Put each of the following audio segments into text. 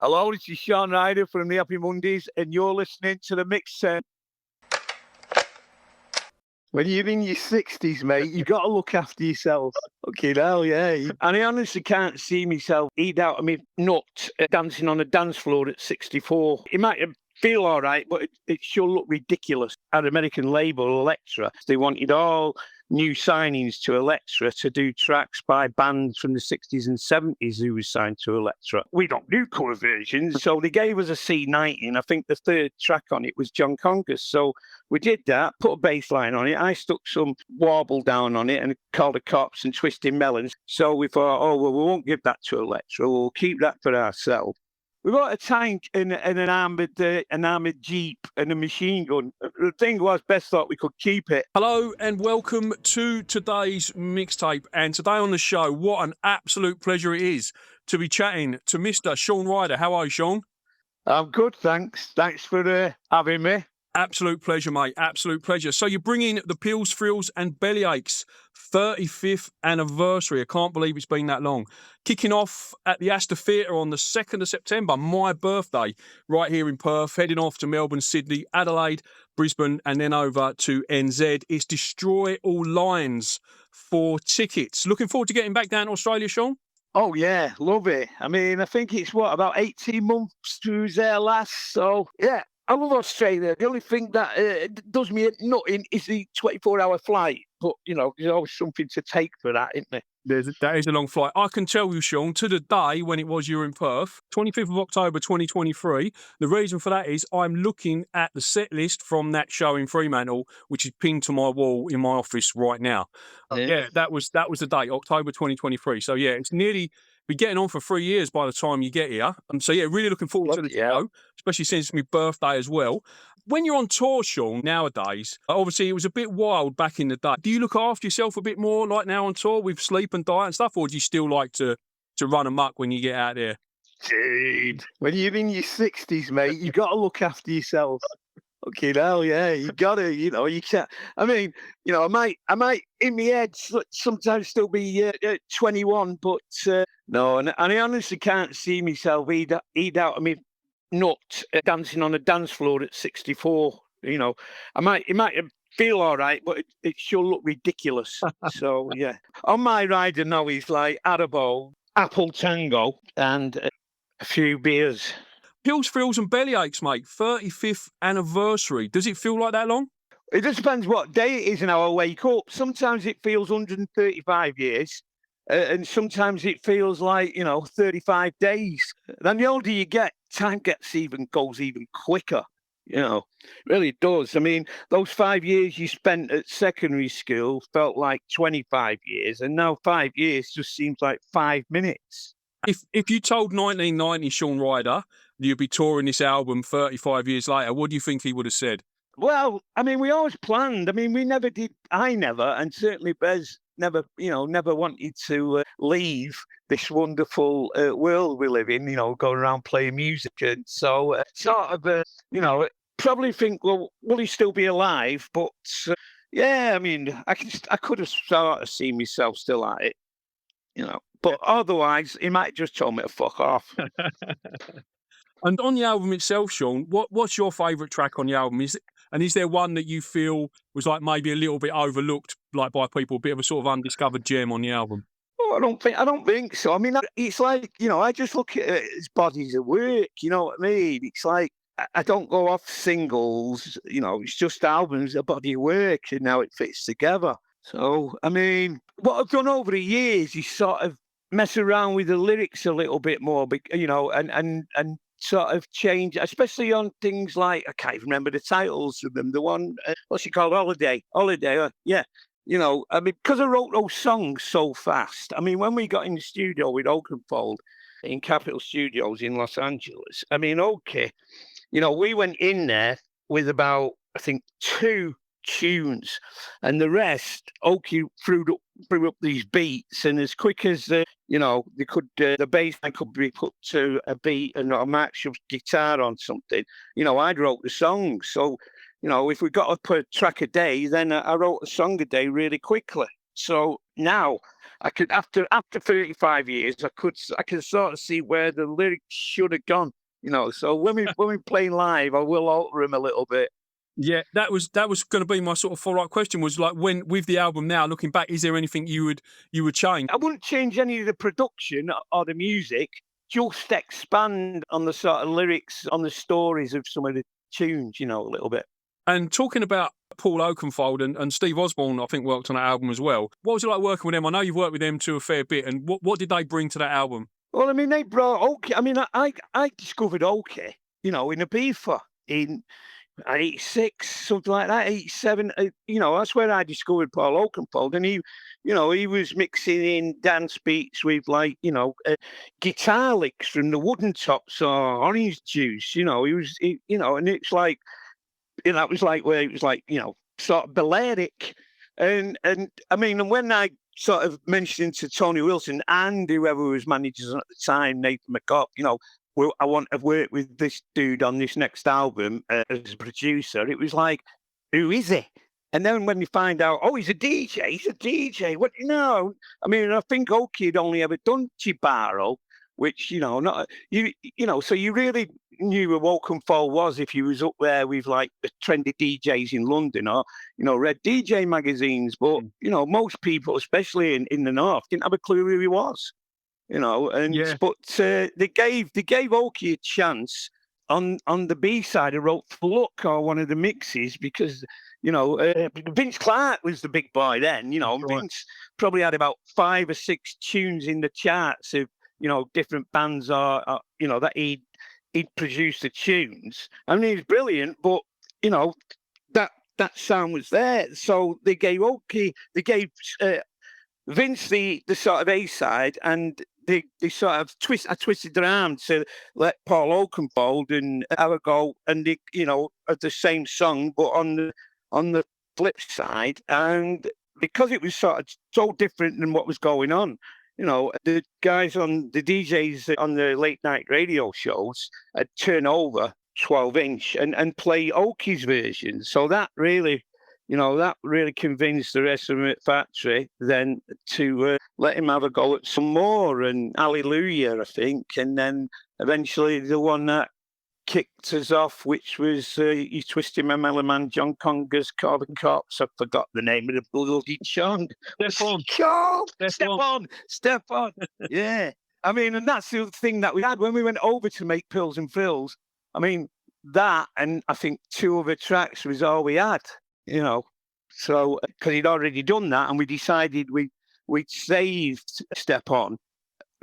Hello, this is Shaun Ryder from the Happy Mondays, and you're listening to the Mixtape. When you're in your 60s, mate, you got to look after yourself. Okay, hell, yeah. And I honestly can't see myself eat out of me nut dancing on a dance floor at 64. It might feel all right, but it sure looked ridiculous. Our American label, Elektra, they wanted all new signings to Elektra to do tracks by bands from the 60s and 70s who was signed to Elektra. We don't do cover versions, so they gave us a C90, and I think the third track on it was John Conger's. So we did that, put a bass line on it. I stuck some warble down on it and called the cops and Twisting Melons. So we thought, oh, well, we won't give that to Elektra. We'll keep that for ourselves. We bought a tank and an armoured Jeep and a machine gun. The thing was, Beth thought we could keep it. Hello and welcome to today's mixtape. And today on the show, what an absolute pleasure it is to be chatting to Mr. Shaun Ryder. How are you, Shaun? I'm good, thanks. Thanks for having me. Absolute pleasure, mate. Absolute pleasure. So you're bringing the Pills, Thrills and Bellyaches 35th anniversary. I can't believe it's been that long. Kicking off at the Astor Theatre on the 2nd of September, my birthday, right here in Perth, heading off to Melbourne, Sydney, Adelaide, Brisbane, and then over to NZ. It's Destroy All Lines for tickets. Looking forward to getting back down to Australia, Shaun? Oh, yeah, love it. I mean, I think it's, about 18 months to was there last, so, yeah. I love Australia. The only thing that does me nothing is the 24-hour flight. But, there's always something to take for that, isn't there? That is a long flight. I can tell you, Shaun, to the day when it was you were in Perth, 25th of October 2023, the reason for that is I'm looking at the set list from that show in Fremantle, which is pinned to my wall in my office right now. Yeah, that was the date, October 2023. So, yeah, it's nearly be getting on for 3 years by the time you get here. So, yeah, really looking forward to the show, especially since it's my birthday as well. When you're on tour, Shaun, nowadays, obviously it was a bit wild back in the day. Do you look after yourself a bit more like now on tour with sleep and diet and stuff, or do you still like to run amok when you get out there? Dude, when you're in your 60s, mate, you got to look after yourself. Okay, hell, yeah, you got to, you can't. I mean, I might in my head sometimes still be 21, but no, and I honestly can't see myself eat out of me nut dancing on a dance floor at 64. It might feel all right, but it sure look ridiculous. So yeah, on my rider now he's like Arabo, Apple Tango, and a few beers. Pills, Thrills and Bellyaches, mate. 35th anniversary. Does it feel like that long? It just depends what day it is and how I wake up. Sometimes it feels 135 years. And sometimes it feels like, 35 days. Then the older you get, time goes even quicker. Really does. I mean, those 5 years you spent at secondary school felt like 25 years. And now 5 years just seems like 5 minutes. If you told 1990 Shaun Ryder you'd be touring this album 35 years later, what do you think he would have said? Well, I mean, we always planned. I mean, we never did. I never, and certainly Bez never wanted to leave this wonderful world we live in, going around playing music. And so probably think, well, will he still be alive? But yeah, I mean, I could have sort of seen myself still at it, but otherwise he might just tell me to fuck off. And on the album itself, Shaun, what's your favourite track on the album? Is there one that you feel was like maybe a little bit overlooked, like by people, a bit of a sort of undiscovered gem on the album? Oh, I don't think so. I mean, it's like, I just look at it as bodies of work, you know what I mean? It's like, I don't go off singles, it's just albums, a body of work, and how it fits together. So, I mean, what I've done over the years is sort of mess around with the lyrics a little bit more, and sort of change, especially on things like, I can't even remember the titles of them. The one, what's it called? Holiday. Yeah. I mean, because I wrote those songs so fast. I mean, when we got in the studio with Oakenfold in Capitol Studios in Los Angeles, I mean, okay, we went in there with about, I think, 2 tunes, and the rest, Okie threw up these beats, and as quick as they could, the bass line could be put to a beat and a match of guitar on something. I'd wrote the song, so if we got to put a track a day, then I wrote a song a day really quickly. So now I could after 35 years, I can sort of see where the lyrics should have gone. So when we play live, I will alter them a little bit. Yeah, that was going to be my sort of follow-up question. Was like, when with the album now, looking back, is there anything you would change? I wouldn't change any of the production or the music, just expand on the sort of lyrics, on the stories of some of the tunes, a little bit. And talking about Paul Oakenfold and Steve Osborne, I think worked on that album as well. What was it like working with them? I know you've worked with them too a fair bit, and what did they bring to that album? Well, I mean, they brought Okie. I mean, I discovered Okie, in Ibiza in 86, something like that, 87. That's where I discovered Paul Oakenfold, and he was mixing in dance beats with guitar licks from the Wooden Tops or Orange Juice. He was, and it's like, that was like where it was like, sort of Balearic, and I mean, and when I sort of mentioned to Tony Wilson and whoever was managers at the time, Nathan McCobb, well, I want to work with this dude on this next album as a producer. It was like, who is he? And then when you find out, oh, he's a DJ. He's a DJ. What, I mean, I think Okie had only ever done Chibaro, which, not so you really knew who Oakenfold was if you was up there with like the trendy DJs in London or, read DJ magazines. But, most people, especially in the North, didn't have a clue who he was. But they gave Okie a chance on the B side. I wrote Fluck or one of the mixes because Vince Clarke was the big boy then. Right. Vince probably had about 5 or 6 tunes in the charts of different bands or that he'd produced the tunes. I mean, he's brilliant, but that sound was there. So they gave Vince the sort of A side, and they sort of twisted their arm to let Paul Oakenfold and have a go, and of the same song, but on the flip side, and because it was sort of so different than what was going on. The guys on the DJs on the late night radio shows had turn over 12-inch and play Okie's version. So that really convinced the rest of them at Factory then to let him have a go at some more, and Hallelujah, I think. And then eventually the one that kicked us off, which was You Twisted My Mellow Man, John Conger's Carbon Cops. I forgot the name of the bloody song. Step on. Yeah. I mean, and that's the thing that we had when we went over to make Pills and Fills. I mean, that and I think 2 other tracks was all we had, So, because he'd already done that, and we decided we'd saved Step On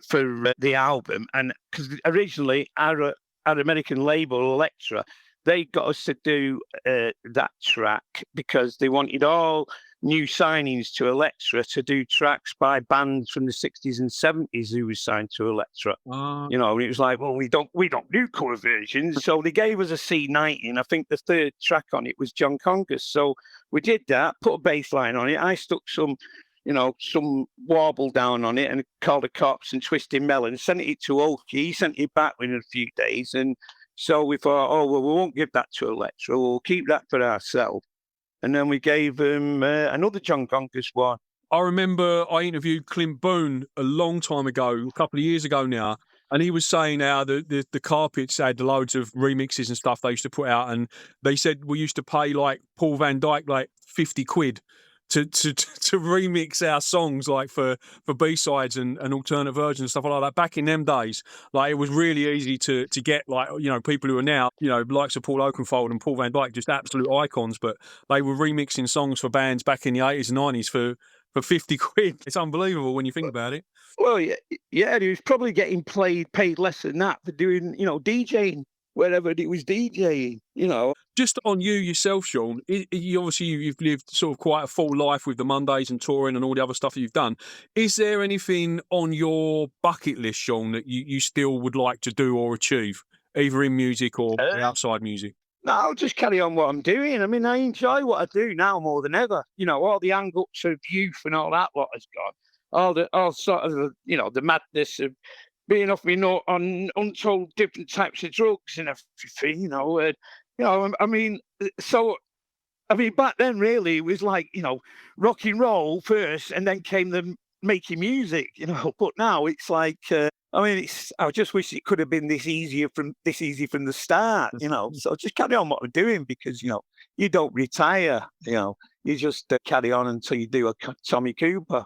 for the album. And because originally our American label, Elektra, they got us to do that track because they wanted all new signings to Elektra to do tracks by bands from the 60s and 70s who was signed to Elektra. And it was like, well, we don't do cover versions. So they gave us a C90, and I think the 3rd track on it was John Conger's. So we did that, put a bass line on it. I stuck some warble down on it and called the cops and Twisted Melon, sent it to Okie. He sent it back within a few days. And so we thought, oh, well, we won't give that to Elektra. We'll keep that for ourselves. And then we gave him another John Conger's one. I remember I interviewed Clint Boone a long time ago, a couple of years ago now, and he was saying how the Carpets had loads of remixes and stuff they used to put out, and they said we used to pay like Paul Van Dyke like 50 quid to remix our songs, like for B-sides and alternate versions and stuff like that. Back in them days, like it was really easy to get, like, people who are now, likes of Paul Oakenfold and Paul Van Dyke, just absolute icons, but they were remixing songs for bands back in the 80s and 90s for 50 quid. It's unbelievable when you think about it. Well, yeah, he was probably getting paid less than that for doing, DJing wherever it was DJing, Just on you yourself, Shaun, you've lived sort of quite a full life with the Mondays and touring and all the other stuff that you've done. Is there anything on your bucket list, Shaun, that you still would like to do or achieve, either in music or outside music? No, I'll just carry on what I'm doing. I mean, I enjoy what I do now more than ever. All the hang-ups of youth and all that lot has gone. All sort of, the madness of being off me nut on untold different types of drugs and everything, I mean, back then really it was like, rock and roll first, and then came the making music, you know. But now it's like, I just wish it could have been this easy from the start, you know. So just carry on what we're doing, because you don't retire, you just carry on until you do a Tommy Cooper,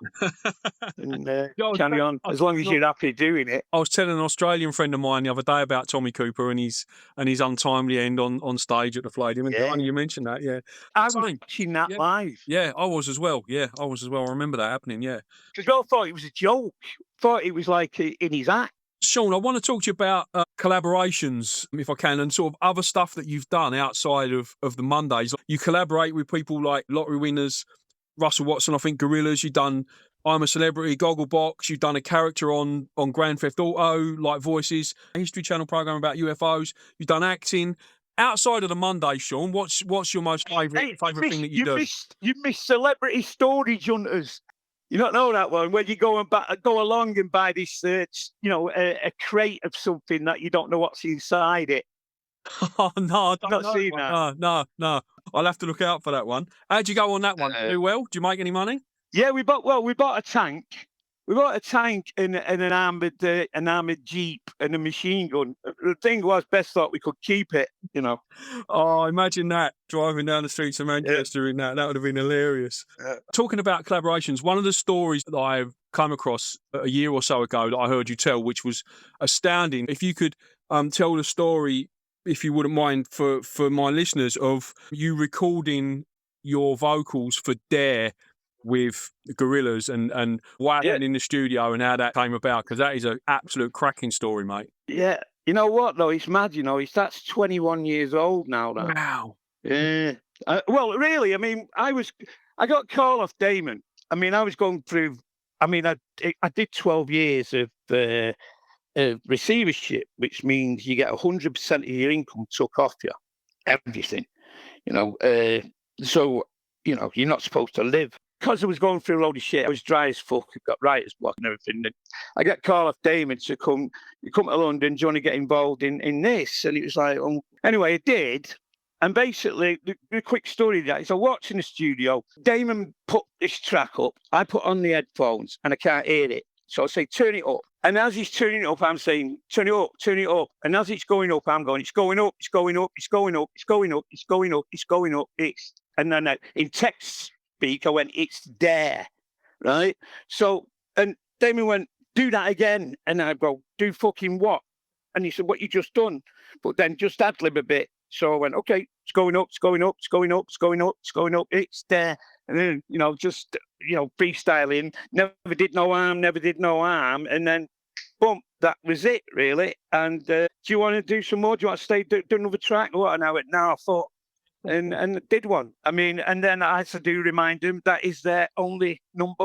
and carry on as long as you're happy doing it. I was telling an Australian friend of mine the other day about Tommy Cooper and his untimely end on stage at the Palladium. And funny you mentioned that, yeah. I was watching that live. Yeah, I was as well. Yeah, I was as well. I remember that happening, yeah. Because we all thought it was a joke. Thought it was like in his act. Shaun, I want to talk to you about collaborations, if I can, and sort of other stuff that you've done outside of the Mondays. You collaborate with people like Lottery Winners, Russell Watson, I think Gorillaz. You've done I'm a Celebrity, Gogglebox. You've done a character on Grand Theft Auto, like Voices, a History Channel program about UFOs. You've done acting. Outside of the Monday, Shaun, what's your most favourite thing that you do? You missed Celebrity Storage Hunters. You don't know that one, where you go along and buy this, a crate of something that you don't know what's inside it. Oh no, I've not seen that. No. I'll have to look out for that one. How'd you go on that one? Do well? Do you make any money? Yeah, we bought a tank. We bought a tank and an armoured Jeep and a machine gun. The thing was, best thought we could keep it, Oh, imagine that, driving down the streets of Manchester in that. That would have been hilarious. Talking about collaborations, one of the stories that I've come across a year or so ago that I heard you tell, which was astounding. If you could tell the story, if you wouldn't mind, for my listeners, of you recording your vocals for Dare with Gorillaz and what happened in the studio and how that came about, because that is an absolute cracking story, mate. Yeah. You know what, though? It's mad, that's 21 years old now. Wow. Yeah. Well, really, I got a call off Damon. I was going through, I did 12 years of receivership, which means you get 100% of your income took off you, everything, so, you're not supposed to live. Because I was going through a load of shit, I was dry as fuck, I got writer's block and everything. And I got call off Damon to come to London, do you want to get involved in this? And it was like, anyway, I did. And basically, the quick story of that is I watched in the studio, Damon put this track up, I put on the headphones and I can't hear it. So I say, turn it up. And as he's turning it up, I'm saying, turn it up, turn it up. And as it's going up, I'm going, it's going up, it's going up, it's going up, it's going up, it's going up, it's going up. And then in text speak, I went, it's Dare, right? So, and Damon went, do that again. And I go, do fucking what? And he said, what you just done? But then just ad-lib a bit. So I went, okay, it's going up, it's going up, it's going up, it's going up, it's going up, it's Dare. And then, just, freestyling, never did no harm. And then, boom, that was it, really. And do you want to do some more? Do you want to stay, do another track? What? And I went, no, I thought, and did one. And then I had to remind them that is their only #1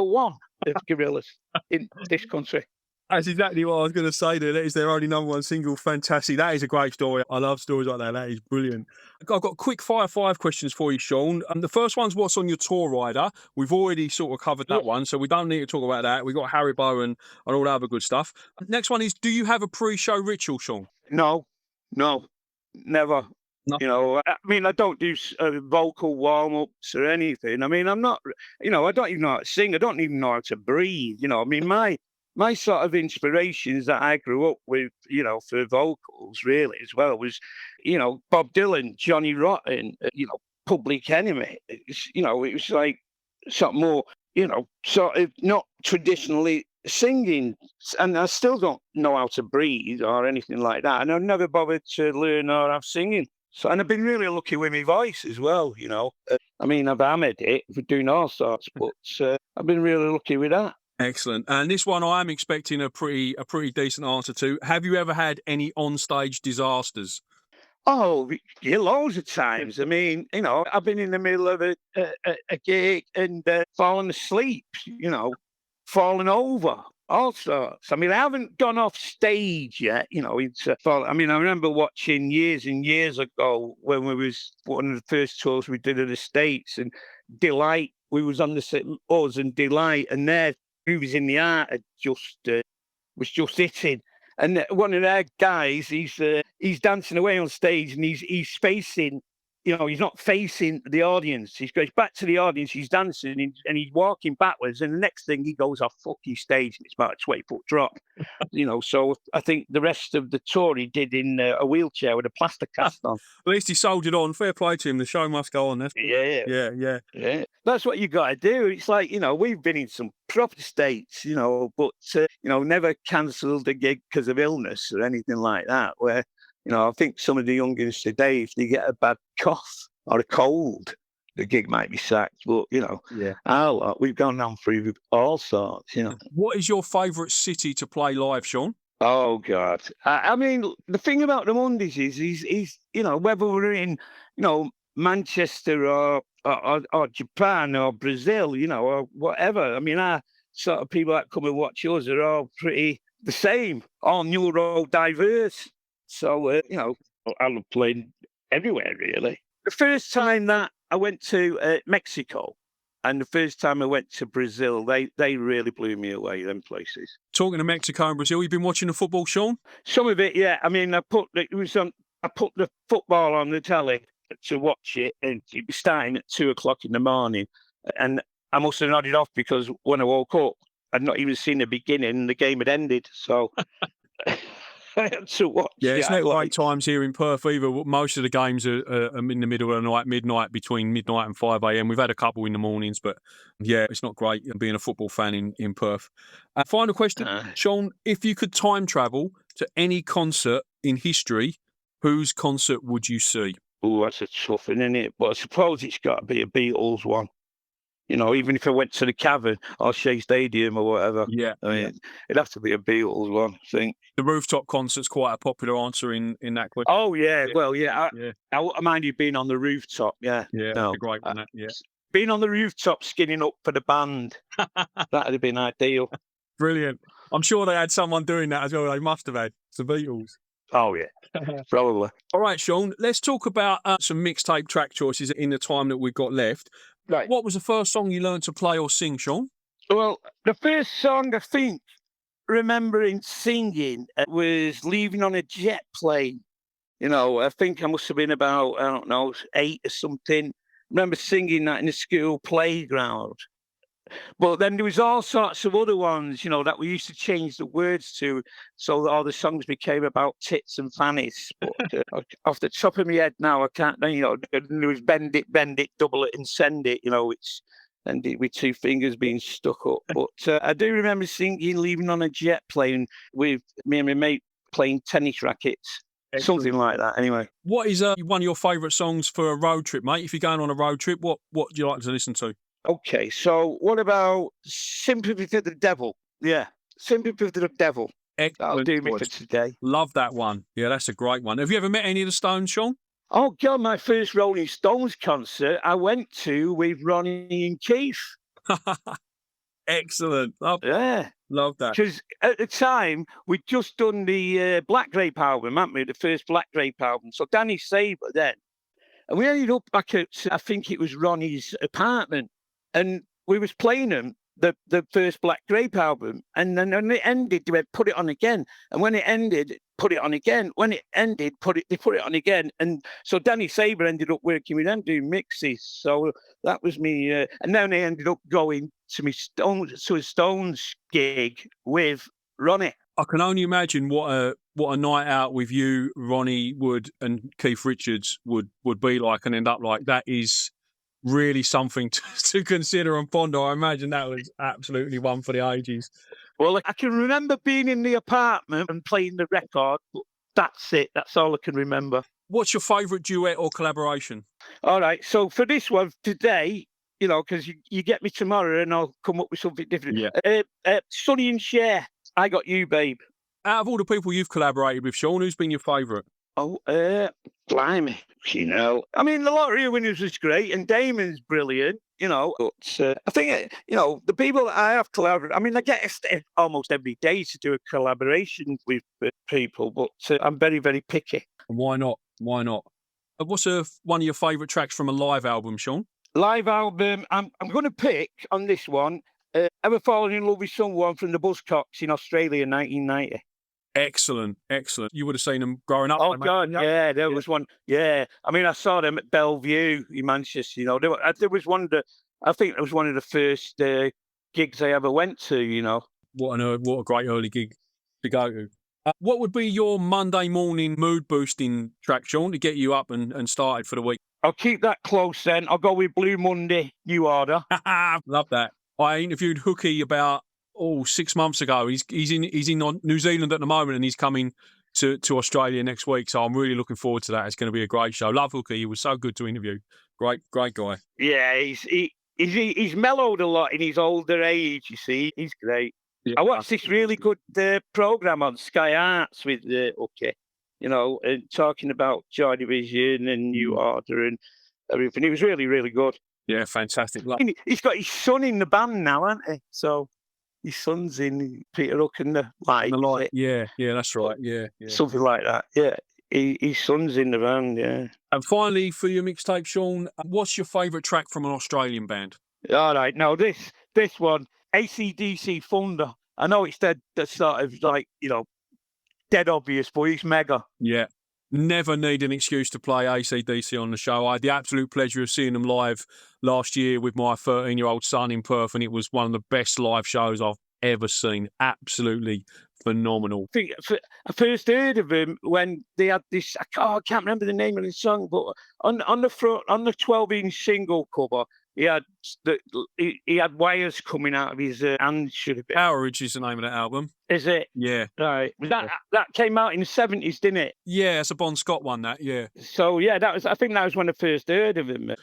of Gorillaz in this country. That's exactly what I was going to say there. That is their only #1 single. Fantastic. That is a great story. I love stories like that. That is brilliant. I've got quick fire 5 questions for you, Shaun. The first one's what's on your tour rider. We've already sort of covered that one, so we don't need to talk about that. We've got Haribo and all that other good stuff. Next one is, do you have a pre-show ritual, Shaun? No, never. No. I don't do vocal warm-ups or anything. I'm not, I don't even know how to sing. I don't even know how to breathe. My sort of inspirations that I grew up with, for vocals really as well was, Bob Dylan, Johnny Rotten, Public Enemy. It was like something more, sort of not traditionally singing. And I still don't know how to breathe or anything like that. And I've never bothered to learn or have singing. So, and I've been really lucky with my voice as well, I've hammered it for doing all sorts, but I've been really lucky with that. Excellent. And this one I am expecting a pretty decent answer to. Have you ever had any onstage disasters? Oh, yeah, loads of times. I've been in the middle of a gig and fallen asleep, falling over, all sorts. I haven't gone off stage yet, I remember watching years and years ago when we was one of the first tours we did in the States, and Delight, we was on the us and Delight, and their movies in the art had was just hitting. And one of their guys, he's dancing away on stage and he's facing he's not facing the audience. He goes back to the audience, he's dancing, and he's walking backwards, and the next thing he goes off fucking stage, and it's about a 20-foot drop. So I think the rest of the tour he did in a wheelchair with a plaster cast on. At least he soldiered on. Fair play to him. The show must go on. Yeah. That's what you got to do. It's like, we've been in some proper states, but, never cancelled a gig because of illness or anything like that, where, I think some of the youngins today, if they get a bad cough or a cold, the gig might be sacked. But, our lot, we've gone down through all sorts, What is your favourite city to play live, Shaun? Oh, God. I mean, the thing about the Mondays is whether we're in, Manchester or Japan or Brazil, or whatever. I mean, our sort of people that come and watch us are all pretty the same, all neurodiverse. So, I love playing everywhere, really. The first time that I went to Mexico and the first time I went to Brazil, they really blew me away, them places. Talking to Mexico and Brazil, you've been watching the football, Shaun? Some of it, yeah. I mean, I put the football on the telly to watch it, and it was starting at 2:00 in the morning. And I must have nodded off because when I woke up, I'd not even seen the beginning and the game had ended. So I had to watch. Yeah, it's not great times here in Perth either. Most of the games are in the middle of the night, midnight, between midnight and 5 a.m. We've had a couple in the mornings, but yeah, it's not great being a football fan in Perth. Final question, Shaun, if you could time travel to any concert in history, whose concert would you see? Oh, that's a tough one, isn't it? But I suppose it's got to be a Beatles one. Even if I went to the Cavern or Shea Stadium or whatever. Yeah. I mean, it'd have to be a Beatles one, I think. The rooftop concert's quite a popular answer in that question. Oh, yeah. Well, yeah. I wouldn't mind you being on the rooftop, yeah. Yeah, no, that's a great one, yeah. Being on the rooftop skinning up for the band, that'd have been ideal. Brilliant. I'm sure they had someone doing that as well. They must have had. It's the Beatles. Oh, yeah, probably. All right, Shaun, let's talk about some mixtape track choices in the time that we've got left. Right. What was the first song you learned to play or sing, Shaun? Well, the first song I think remembering singing was Leaving on a Jet Plane. I think I must have been about, 8 or something. I remember singing that in the school playground. But then there was all sorts of other ones, that we used to change the words to, so that all the songs became about tits and fannies. But off the top of my head now, I can't. There was bend it, double it, and send it. It's and it with 2 fingers being stuck up. But I do remember singing "Leaving on a Jet Plane" with me and my mate playing tennis rackets. Excellent. Something like that, anyway. What is one of your favourite songs for a road trip, mate? If you're going on a road trip, what do you like to listen to? Okay, so what about Sympathy for the Devil? Yeah, Sympathy for the Devil. Excellent. That'll do me for today. Love that one. Yeah, that's a great one. Have you ever met any of the Stones, Shaun? Oh, God, my first Rolling Stones concert I went to with Ronnie and Keith. Excellent. Love that. Because at the time, we'd just done the Black Grape album, hadn't we? The first Black Grape album. So Danny Sabre then. And we ended up back at, I think it was Ronnie's apartment. And we was playing them, the first Black Grape album. And then when it ended, they went, put it on again. And when it ended, put it on again. When it ended, they put it on again. And so Danny Sabre ended up working with them doing mixes. So that was me. And then I ended up going to a Stones gig with Ronnie. I can only imagine what a night out with you, Ronnie Wood, and Keith Richards would be like and end up like. That is really something to consider and ponder. I imagine that was absolutely one for the ages. Well, I can remember being in the apartment and playing the record, but that's it. That's all I can remember. What's your favourite duet or collaboration? All right. So for this one today, because you get me tomorrow and I'll come up with something different. Yeah. Sonny and Cher, I Got You, Babe. Out of all the people you've collaborated with, Shaun, who's been your favourite? Oh, blimey, I mean, the Lottery Winners was great, and Damon's brilliant, but I think, the people that I have collaborated, I mean, I get almost every day to do a collaboration with people, but I'm very, very picky. Why not? What's one of your favourite tracks from a live album, Shaun? Live album, I'm going to pick on this one, Ever Fallen in Love with Someone from the Buzzcocks in Australia in 1990. Excellent, excellent. You would have seen them growing up. Oh God, yeah, there was one. Yeah, I mean, I saw them at Bellevue in Manchester. You know, there was one that I think it was one of the first gigs I ever went to. You know, what a great early gig to go to. What would be your Monday morning mood boosting track, Shaun, to get you up and started for the week? I'll keep that close then. I'll go with Blue Monday, New Order. Love that. I interviewed Hooky about 6 months ago. He's in New Zealand at the moment, and he's coming to Australia next week. So I'm really looking forward to that. It's going to be a great show. Love Hooky. He was so good to interview. Great guy. Yeah, he's mellowed a lot in his older age. You see, he's great. Yeah, I watched this really good program on Sky Arts with Hooky, you know, and talking about Joy Division and New Order and everything. It was really, really good. Yeah, fantastic. He's got his son in the band now, hasn't he? So his son's in Peter Hook and the Light. Yeah, that's right. Yeah. Something like that. Yeah, his son's in the band. Yeah. And finally, for your mixtape, Shaun, what's your favourite track from an Australian band? All right, now this one, AC/DC Thunder. I know it's dead. That's sort of like, you know, dead obvious, but it's mega. Yeah. Never need an excuse to play AC/DC on the show. I had the absolute pleasure of seeing them live last year with my 13-year-old son in Perth, and it was one of the best live shows I've ever seen. Absolutely phenomenal. I think I first heard of him when they had this. I can't remember the name of the song, but on the front, on the 12-inch single cover, he had wires coming out of his hands. Should have been. Powerage is the name of that album. Is it? Yeah. Right. That came out in the 70s, didn't it? Yeah, it's a Bon Scott one. That. Yeah. So yeah, I think that was when I first heard of him.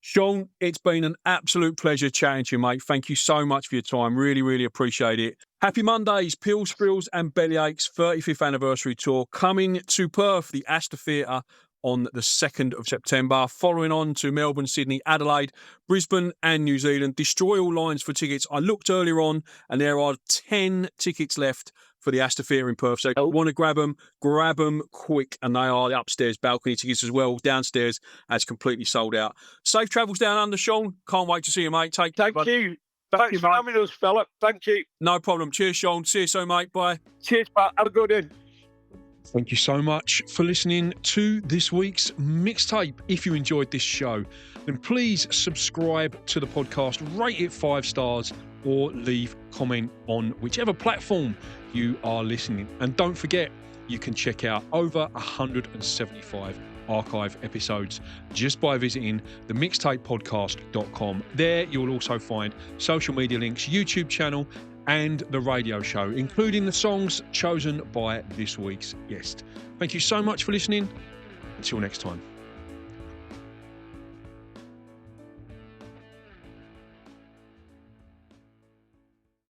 Shaun, it's been an absolute pleasure chatting to you, mate. Thank you so much for your time. Really, really appreciate it. Happy Mondays, Pills, Thrills and Bellyaches 35th anniversary tour coming to Perth, the Astor Theatre, on the 2nd of September, following on to Melbourne, Sydney, Adelaide, Brisbane and New Zealand. Destroy all lines for tickets. I looked earlier on and there are 10 tickets left for the Astor Theatre in Perth. So if you want to grab them quick. And they are the upstairs balcony tickets as well. Downstairs, that's completely sold out. Safe travels down under, Shaun. Can't wait to see you, mate. Thank you. Thanks for having us, fella. Thank you. No problem. Cheers, Shaun. See you soon, mate. Bye. Cheers, Pat. Have a good one. Thank you so much for listening to this week's mixtape. If you enjoyed this show, then please subscribe to the podcast, rate it 5 stars, or leave comment on whichever platform you are listening. And don't forget, you can check out over 175 archive episodes just by visiting the mixtapepodcast.com. There you'll also find social media links, YouTube channel, and the radio show, including the songs chosen by this week's guest. Thank you so much for listening. Until next time.